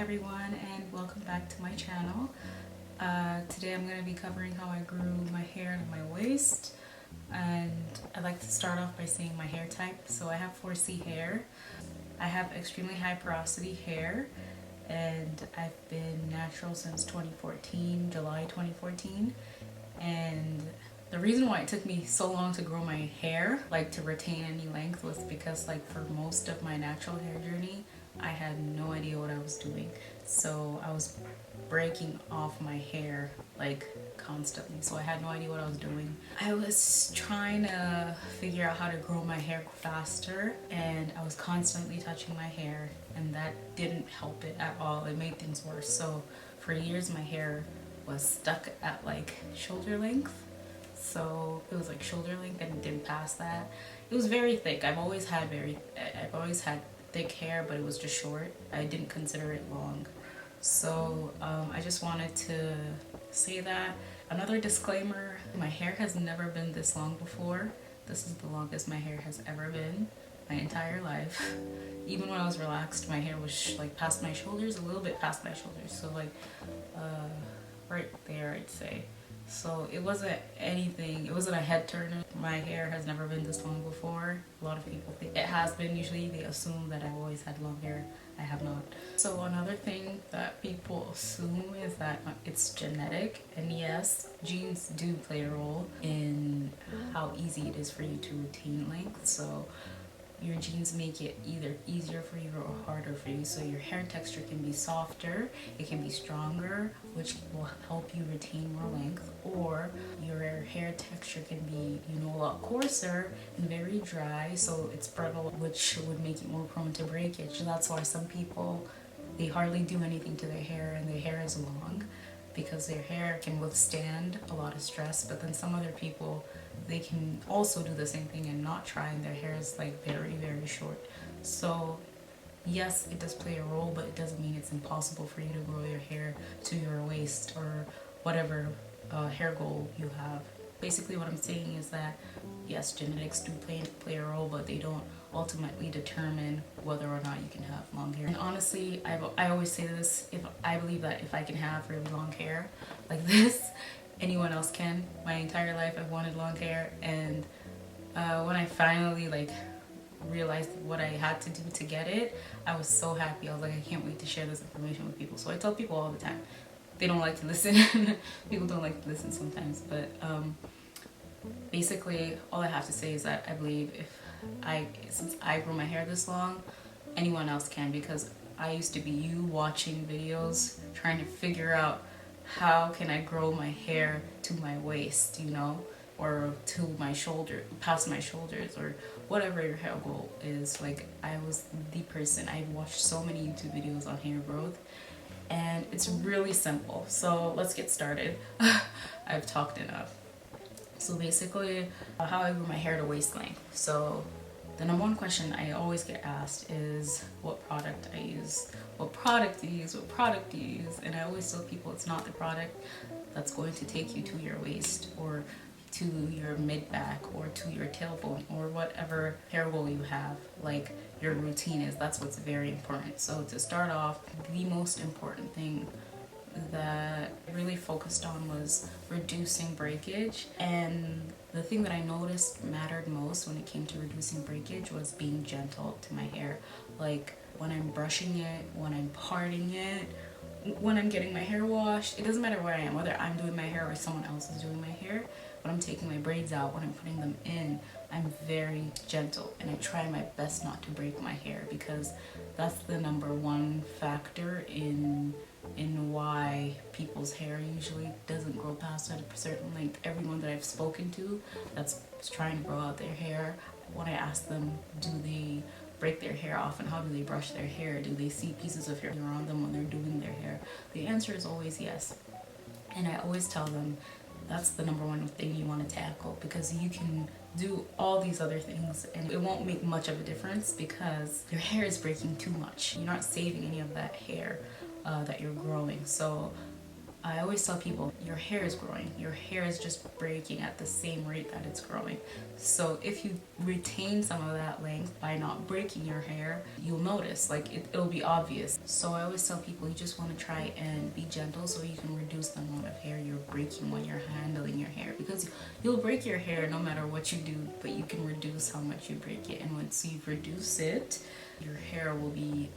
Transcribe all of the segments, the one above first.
everyone, and welcome back to my channel. Today I'm going to be covering how I grew my hair to my waist, and I'd like to start off by saying my hair type. So I have 4C hair. I have extremely high porosity hair, and I've been natural since 2014, July 2014. And the reason why it took me so long to grow my hair, like to retain any length, was because like for most of my natural hair journey, I had no idea what I was doing. So I was breaking off my hair like constantly. So I had no idea what I was doing. I was trying to figure out how to grow my hair faster, and I was constantly touching my hair, and that didn't help it at all. It made things worse. So for years my hair was stuck at like shoulder length. So it was like shoulder length and it didn't pass that. It was very thick. I've always had thick hair, but it was just short. I didn't consider it long. So I just wanted to say that. Another disclaimer, my hair has never been this long before. This is the longest my hair has ever been my entire life. Even when I was relaxed, my hair was like past my shoulders, a little bit past my shoulders. So like right there, I'd say. So it wasn't anything, it wasn't a head turner. My hair has never been this long before. A lot of people think it has been. Usually they assume that I've always had long hair. I have not. So another thing that people assume is that it's genetic, and yes, genes do play a role in how easy it is for you to retain length. So your genes make it either easier for you or harder for you. So your hair texture can be softer, it can be stronger, which will help you retain more length, or your hair texture can be, a lot coarser and very dry, so it's brittle, which would make it more prone to breakage. That's why some people, they hardly do anything to their hair and their hair is long, because their hair can withstand a lot of stress. But then some other people, they can also do the same thing and not try, and their hair is like very, very short. So yes, it does play a role, but it doesn't mean it's impossible for you to grow your hair to your waist or whatever hair goal you have. Basically what I'm saying is that yes, genetics do play a role, but they don't ultimately determine whether or not you can have long hair. And honestly, I always say this, I believe that if I can have really long hair like this, anyone else can. My entire life I've wanted long hair, and when I finally realized what I had to do to get it, I was so happy. I was like, I can't wait to share this information with people. So I tell people all the time. They don't like to listen. People don't like to listen sometimes, but basically all I have to say is that I believe since I grew my hair this long, anyone else can, because I used to be you watching videos trying to figure out how can I grow my hair to my waist, or to my shoulder, past my shoulders, or whatever your hair goal is. Like, I was the person. I watched so many YouTube videos on hair growth, and it's really simple. So let's get started. I've talked enough. So basically, how I grew my hair to waist length. So the number one question I always get asked is what product I use. What product do you use? What product do you use? And I always tell people it's not the product that's going to take you to your waist, or to your mid-back, or to your tailbone, or whatever hair goal you have, like your routine is. That's what's very important. So to start off, the most important thing that I really focused on was reducing breakage. And the thing that I noticed mattered most when it came to reducing breakage was being gentle to my hair. Like when I'm brushing it, when I'm parting it, when I'm getting my hair washed, it doesn't matter where I am, whether I'm doing my hair or someone else is doing my hair. When I'm taking my braids out, when I'm putting them in, I'm very gentle, and I try my best not to break my hair, because that's the number one factor in why people's hair usually doesn't grow past a certain length. Everyone that I've spoken to that's trying to grow out their hair, when I ask them, do they break their hair off and how do they brush their hair? Do they see pieces of hair around them when they're doing their hair? The answer is always yes. And I always tell them that's the number one thing you want to tackle, because you can do all these other things and it won't make much of a difference because your hair is breaking too much. You're not saving any of that hair that you're growing. So I always tell people your hair is growing. Your hair is just breaking at the same rate that it's growing. So if you retain some of that length by not breaking your hair, you'll notice, like it'll be obvious. So I always tell people you just want to try and be gentle so you can reduce the amount of hair you're breaking when you're handling your hair, because you'll break your hair no matter what you do, but you can reduce how much you break it. And once you reduce it, your hair will be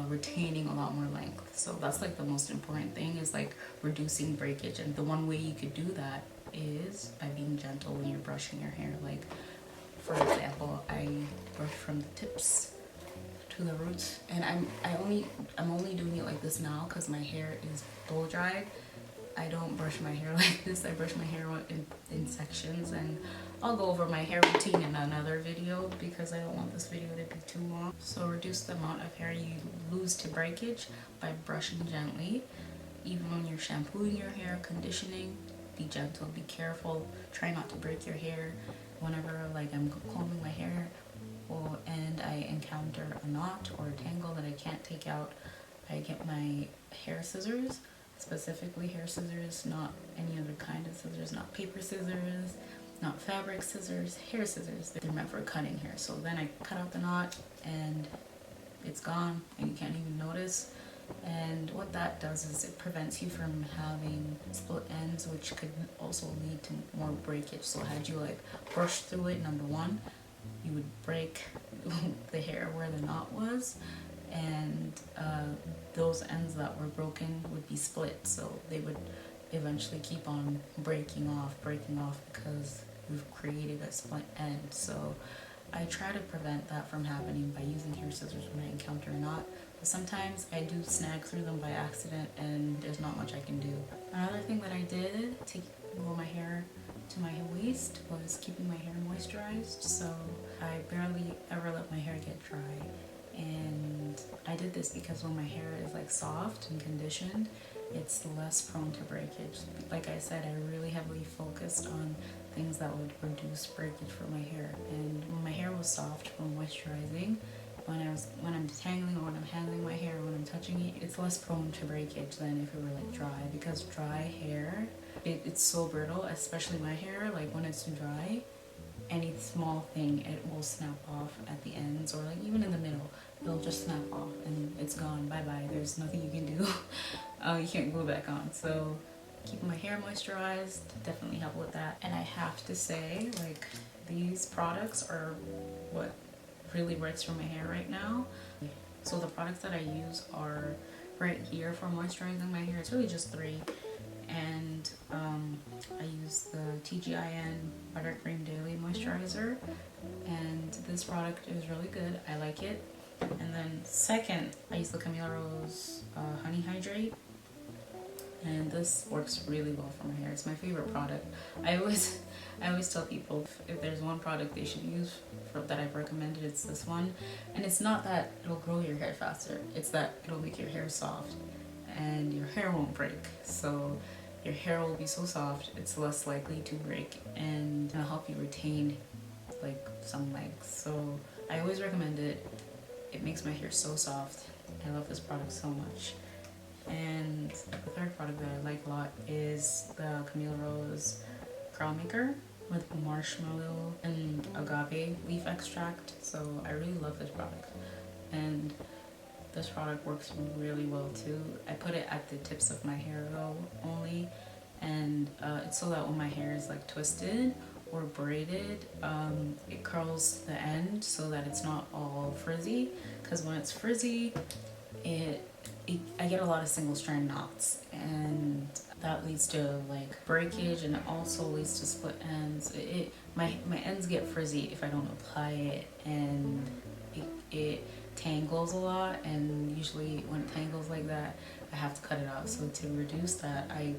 retaining a lot more length. So that's like the most important thing, is like reducing breakage. And the one way you could do that is by being gentle when you're brushing your hair. Like for example, I brush from the tips to the roots, and I'm only doing it like this now because my hair is blow dried. I don't brush my hair like this. I brush my hair in sections, and I'll go over my hair routine in another video because I don't want this video to be too long. So reduce the amount of hair you lose to breakage by brushing gently. Even when you're shampooing your hair, conditioning, be gentle, be careful. Try not to break your hair. Whenever like I'm combing my hair and I encounter a knot or a tangle that I can't take out, I get my hair scissors. Specifically hair scissors, not any other kind of scissors, not paper scissors, not fabric scissors, hair scissors. They're meant for cutting hair. So then I cut out the knot and it's gone and you can't even notice. And what that does is it prevents you from having split ends, which could also lead to more breakage. So had you like brushed through it, number one, you would break the hair where the knot was, and those ends that were broken would be split, so they would eventually keep on breaking off because we've created a split end. So I try to prevent that from happening by using hair scissors when I encounter a knot. But sometimes I do snag through them by accident and there's not much I can do. Another thing that I did to grow my hair to my waist was keeping my hair moisturized. So I barely ever let my hair get dry. And I did this because when my hair is like soft and conditioned, it's less prone to breakage. Like I said, I really heavily focused on things that would reduce breakage for my hair. And when my hair was soft from moisturizing, when I'm detangling or when I'm handling my hair, when I'm touching it, it's less prone to breakage than if it were like dry. Because dry hair, it's so brittle, especially my hair. Like when it's dry, any small thing, it will snap off at the ends, or like even in the middle, it'll just snap off and it's gone. Bye bye. There's nothing you can do. You can't go back on. So keeping my hair moisturized definitely help with that. And I have to say, like, these products are what really works for my hair right now. So the products that I use are right here for moisturizing my hair. It's really just three. And I use the TGIN Buttercream Daily Moisturizer, and this product is really good. I like it. And then second, I use the Camila Rose Honey Hydrate, and this works really well for my hair. It's my favorite product. I always tell people if there's one product they should use that I've recommended, it's this one. And it's not that it'll grow your hair faster, it's that it'll make your hair soft and your hair won't break. So your hair will be so soft, it's less likely to break, and it'll help you retain like some length. So I always recommend it. It makes my hair so soft. I love this product so much. And the third product that I like a lot is the Camila Rose Curl Maker with marshmallow and agave leaf extract. So I really love this product. And this product works really well too. I put it at the tips of my hair though only, and it's so that when my hair is like twisted or braided, it curls the end so that it's not all frizzy. Because when it's frizzy, I get a lot of single strand knots, and that leads to like breakage, and it also leads to split ends. My ends get frizzy if I don't apply it, and it tangles a lot, and usually when it tangles like that, I have to cut it off. So to reduce that, I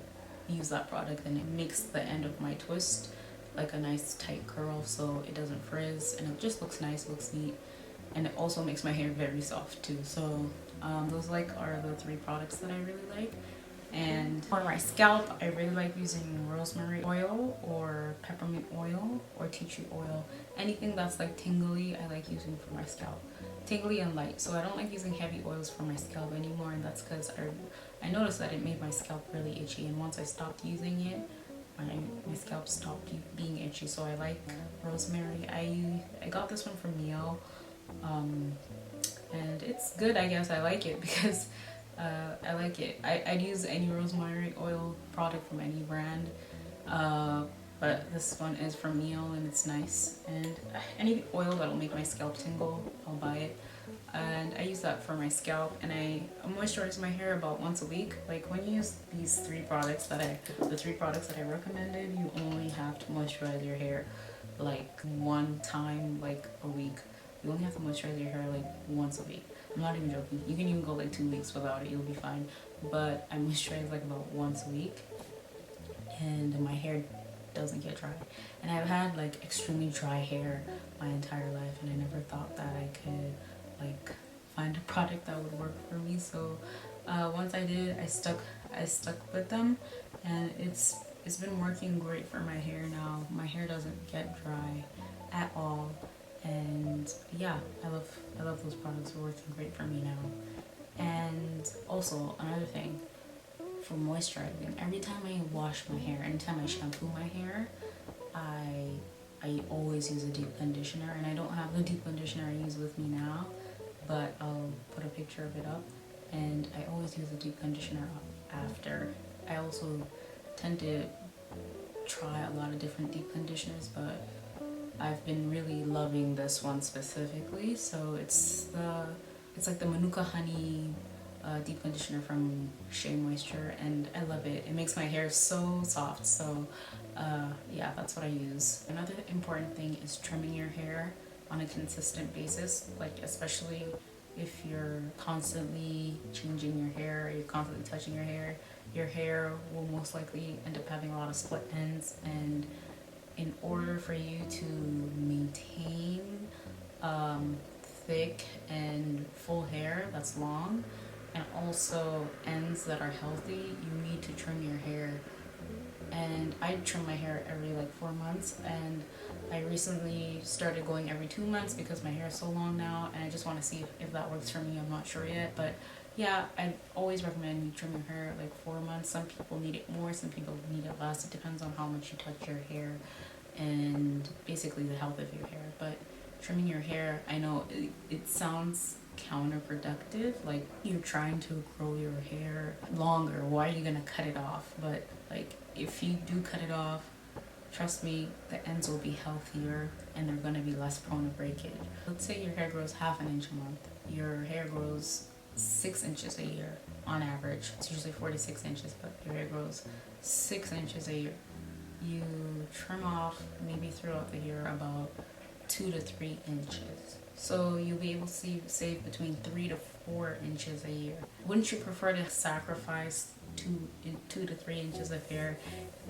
use that product, and it makes the end of my twist like a nice tight curl, so it doesn't frizz, and it just looks nice, looks neat, and it also makes my hair very soft too. So those are the three products that I really like. And for my scalp, I really like using rosemary oil or peppermint oil or tea tree oil. Anything that's like tingly, I like using for my scalp. tingly and light. So I don't like using heavy oils for my scalp anymore, and that's because I noticed that it made my scalp really itchy, and once I stopped using it, my scalp stopped being itchy. So I like rosemary. I got this one from Neo, and it's good, I guess. I like it because I like it. I'd use any rosemary oil product from any brand, but this one is from Neo and it's nice. And any oil that'll make my scalp tingle, I'll buy it. And I use that for my scalp, and I moisturize my hair about once a week. Like when you use these the three products that I recommended, you only have to moisturize your hair like one time like a week. You only have to moisturize your hair like once a week. I'm not even joking. You can even go like 2 weeks without it, you'll be fine. But I moisturize like about once a week, and my hair doesn't get dry. And I've had like extremely dry hair my entire life, and I never thought that I could like find a product that would work for me. So once I did, I stuck with them, and it's been working great for my hair now. My hair doesn't get dry at all, and yeah, I love those products. They're working great for me now. And also another thing for moisturizing, every time I wash my hair, anytime I shampoo my hair, I always use a deep conditioner, and I don't have the deep conditioner I use with me now, but I'll put a picture of it up. And I always use a deep conditioner after. I also tend to try a lot of different deep conditioners, but I've been really loving this one specifically. So it's like the Manuka Honey deep conditioner from Shea Moisture, and I love it. It makes my hair so soft. So yeah, that's what I use. Another important thing is trimming your hair on a consistent basis, like especially if you're constantly changing your hair, you're constantly touching your hair will most likely end up having a lot of split ends. And in order for you to maintain thick and full hair that's long, and also ends that are healthy, you need to trim your hair. And I trim my hair every like 4 months, and I recently started going every 2 months because my hair is so long now, and I just want to see if that works for me. I'm not sure yet, but yeah, I always recommend you trim your hair like 4 months. Some people need it more, some people need it less. It depends on how much you touch your hair and basically the health of your hair. But trimming your hair, I know it sounds counterproductive, like you're trying to grow your hair longer, why are you gonna cut it off? But like if you do cut it off, trust me, the ends will be healthier and they're gonna be less prone to breakage. Let's say your hair grows half an inch a month, your hair grows 6 inches a year on average. It's usually 46 inches, but your hair grows 6 inches a year. You trim off maybe throughout the year about 2 to 3 inches. So you'll be able to save between 3 to 4 inches a year. Wouldn't you prefer to sacrifice 2 to 3 inches of hair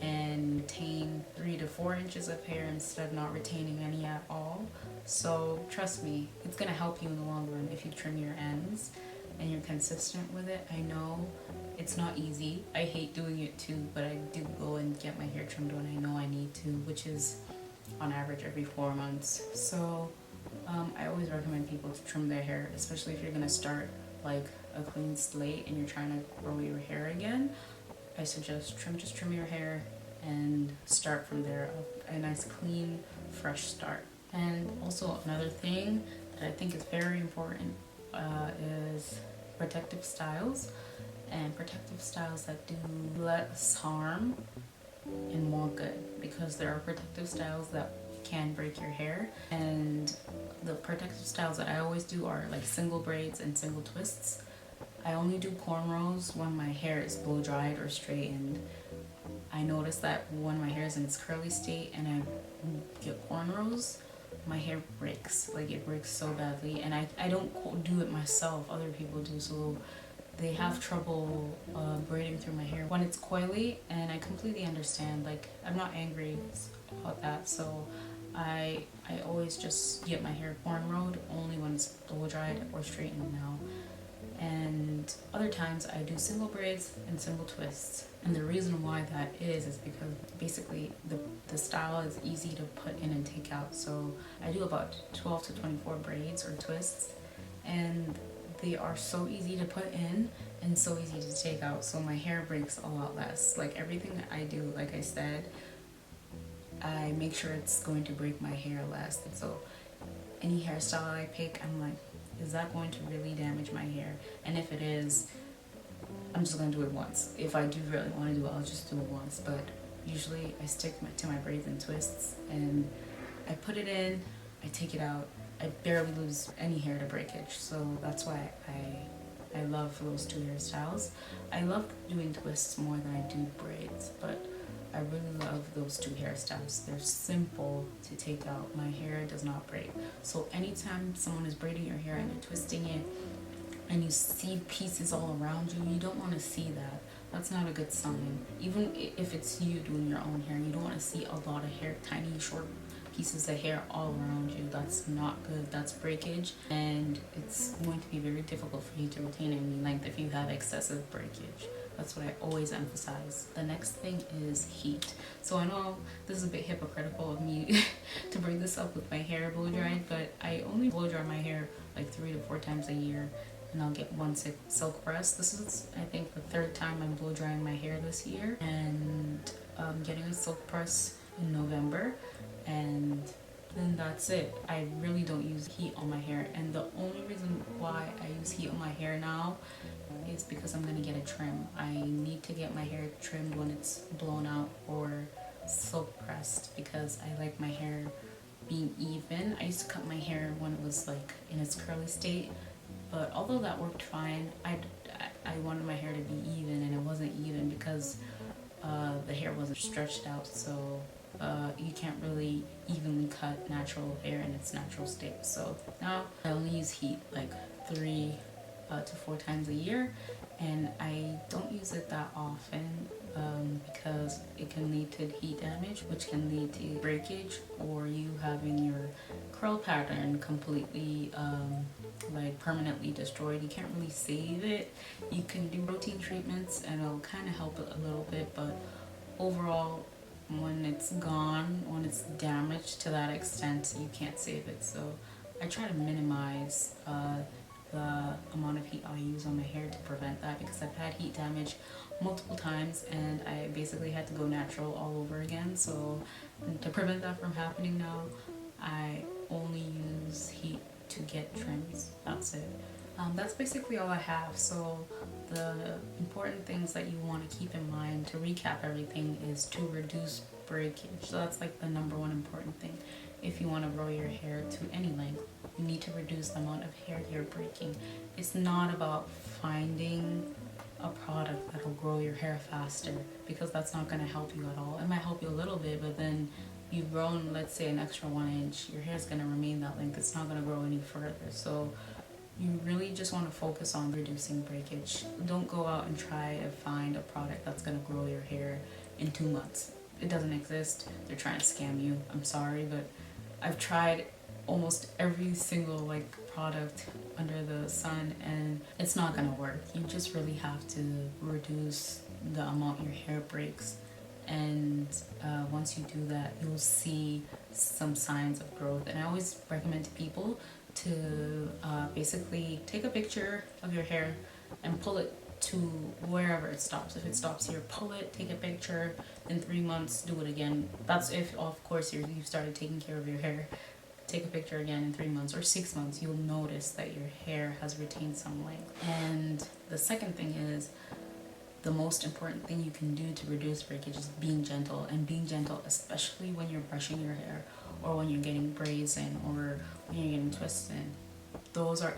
and retain 3 to 4 inches of hair instead of not retaining any at all? So trust me, it's gonna help you in the long run if you trim your ends and you're consistent with it. I know it's not easy. I hate doing it too, but I do go and get my hair trimmed when I know I need to, which is on average every 4 months. So I always recommend people to trim their hair, especially if you're gonna start like a clean slate and you're trying to grow your hair again. I suggest just trim your hair and start from there, a nice clean fresh start. And also another thing that I think is very important is protective styles, and protective styles that do less harm and more good, because there are protective styles that can break your hair, and the protective styles that I always do are like single braids and single twists. I only do cornrows when my hair is blow dried or straightened. I notice that when my hair is in its curly state and I get cornrows, my hair breaks. Like it breaks so badly, and I don't do it myself, other people do, so they have trouble braiding through my hair when it's coily, and I completely understand. Like I'm not angry about that, so I always just get my hair cornrowed only when it's blow dried or straightened now. And other times I do single braids and single twists, and the reason why that is because basically the style is easy to put in and take out. So I do about 12 to 24 braids or twists, and they are so easy to put in and so easy to take out, so my hair breaks a lot less. Like everything I do, like I said, I make sure it's going to break my hair less. And so any hairstyle I pick, I'm like, is that going to really damage my hair? And if it is, I'm just going to do it once. If I do really want to do it, I'll just do it once. But usually I stick to my braids and twists, and I put it in, I take it out. I barely lose any hair to breakage, so that's why I love those two hairstyles. I love doing twists more than I do braids, but I really love those two hairstyles. They're simple to take out. My hair does not break. So anytime someone is braiding your hair and they're twisting it and you see pieces all around you, you don't want to see that. That's not a good sign. Even if it's you doing your own hair, you don't want to see a lot of hair, tiny short pieces of hair all around you. That's not good. That's breakage, and it's going to be very difficult for you to retain any length if you have excessive breakage. That's what I always emphasize. The next thing is heat. So I know this is a bit hypocritical of me to bring this up with my hair blow dried, but I only blow dry my hair like 3 to 4 times a year, and I'll get one silk press. This is, I think, the 3rd time I'm blow drying my hair this year, and I'm getting a silk press in November, and then that's it. I really don't use heat on my hair, and the only reason why I use heat on my hair now is because I'm gonna get a trim. I need to get my hair trimmed when it's blown out or silk pressed, because I like my hair being even. I used to cut my hair when it was like in its curly state, but although that worked fine, I wanted my hair to be even, and it wasn't even because the hair wasn't stretched out, so you can't really evenly cut natural hair in its natural state. So now I only use heat like 3 to 4 times a year, and I don't use it that often because it can lead to heat damage, which can lead to breakage, or you having your curl pattern completely like permanently destroyed. You can't really save it. You can do protein treatments and it'll kind of help it a little bit, but overall, when it's gone, when it's damaged to that extent, you can't save it. So I try to minimize the amount of heat I use on my hair to prevent that, because I've had heat damage multiple times and I basically had to go natural all over again. So to prevent that from happening now, I only use heat to get trims. That's it. That's basically all I have. So the important things that you want to keep in mind to recap everything is to reduce breakage. So that's like the #1 important thing. If you want to grow your hair to any length, you need to reduce the amount of hair you're breaking. It's not about finding a product that will grow your hair faster, because that's not going to help you at all. It might help you a little bit, but then you've grown, let's say, an extra 1 inch, your hair is going to remain that length. It's not going to grow any further. So you really just want to focus on reducing breakage. Don't go out and try to find a product that's going to grow your hair in 2 months. It doesn't exist. They're trying to scam you. I'm sorry, but I've tried almost every single product under the sun, and it's not gonna work. You just really have to reduce the amount your hair breaks, and once you do that, you'll see some signs of growth. And I always recommend to people to basically take a picture of your hair and pull it to wherever it stops. If it stops here, pull it, take a picture. In 3 months, do it again. That's if, of course, you've started taking care of your hair. Take a picture again in 3 months or 6 months. You'll notice that your hair has retained some length. And the second thing is, the most important thing you can do to reduce breakage is being gentle. And being gentle, especially when you're brushing your hair, or when you're getting braids in, or when you're getting twists in. Those are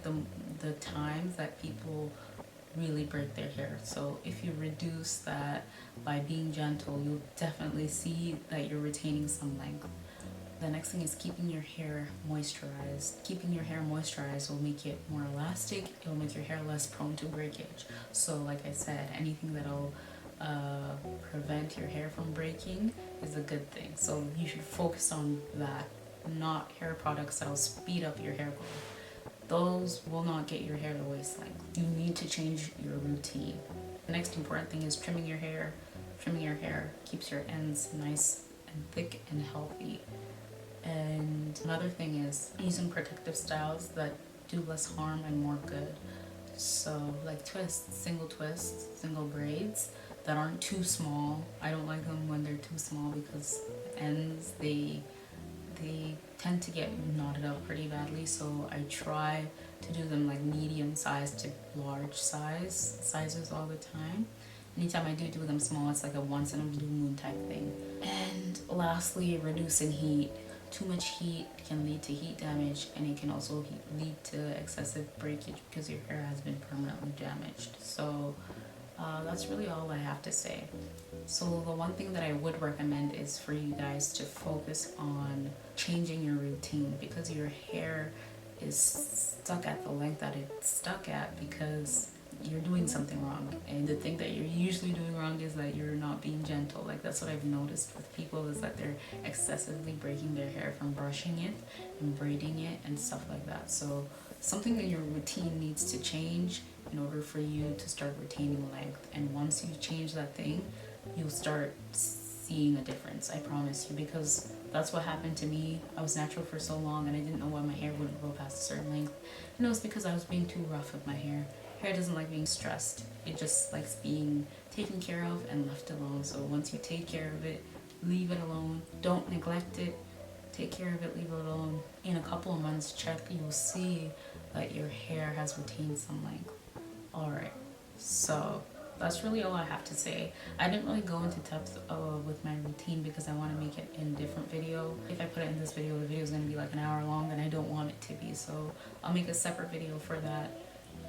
the times that people really break their hair. So if you reduce that by being gentle, you'll definitely see that you're retaining some length. The next thing is keeping your hair moisturized. Keeping your hair moisturized will make it more elastic. It will make your hair less prone to breakage. So like I said, anything that'll prevent your hair from breaking is a good thing. So you should focus on that, not hair products that'll speed up your hair growth. Those will not get your hair to waist length. You need to change your routine. The next important thing is trimming your hair. Trimming your hair keeps your ends nice and thick and healthy. And another thing is using protective styles that do less harm and more good. So like twists, single braids that aren't too small. I don't like them when they're too small because ends they tend to get knotted up pretty badly. So I try to do them like medium size to large sizes all the time. Anytime I do them small, it's like a once in a blue moon type thing. And lastly, reducing heat. Too much heat can lead to heat damage, and it can also lead to excessive breakage because your hair has been permanently damaged. So that's really all I have to say. So the one thing that I would recommend is for you guys to focus on changing your routine, because your hair is stuck at the length that it's stuck at because you're doing something wrong. And the thing that you're usually doing wrong is that you're not being gentle. Like, that's what I've noticed with people, is that they're excessively breaking their hair from brushing it and braiding it and stuff like that. So something in your routine needs to change in order for you to start retaining length. And once you change that thing, you'll start seeing a difference, I promise you, because that's what happened to me. I was natural for so long and I didn't know why my hair wouldn't grow past a certain length. And it was because I was being too rough with my hair. Hair doesn't like being stressed. It just likes being taken care of and left alone. So once you take care of it, leave it alone. Don't neglect it. Take care of it, leave it alone. In a couple of months, check, you'll see that your hair has retained some length. Alright, so that's really all I have to say. I didn't really go into depth with my routine because I want to make it in a different video. If I put it in this video, the video is going to be like an hour long and I don't want it to be. So I'll make a separate video for that.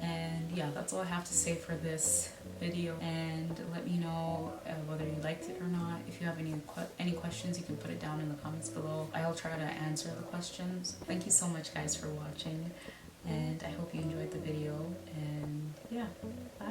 And yeah, that's all I have to say for this video. And let me know whether you liked it or not. If you have any questions, you can put it down in the comments below. I'll try to answer the questions. Thank you so much, guys, for watching. And I hope you enjoyed the video. And yeah, bye.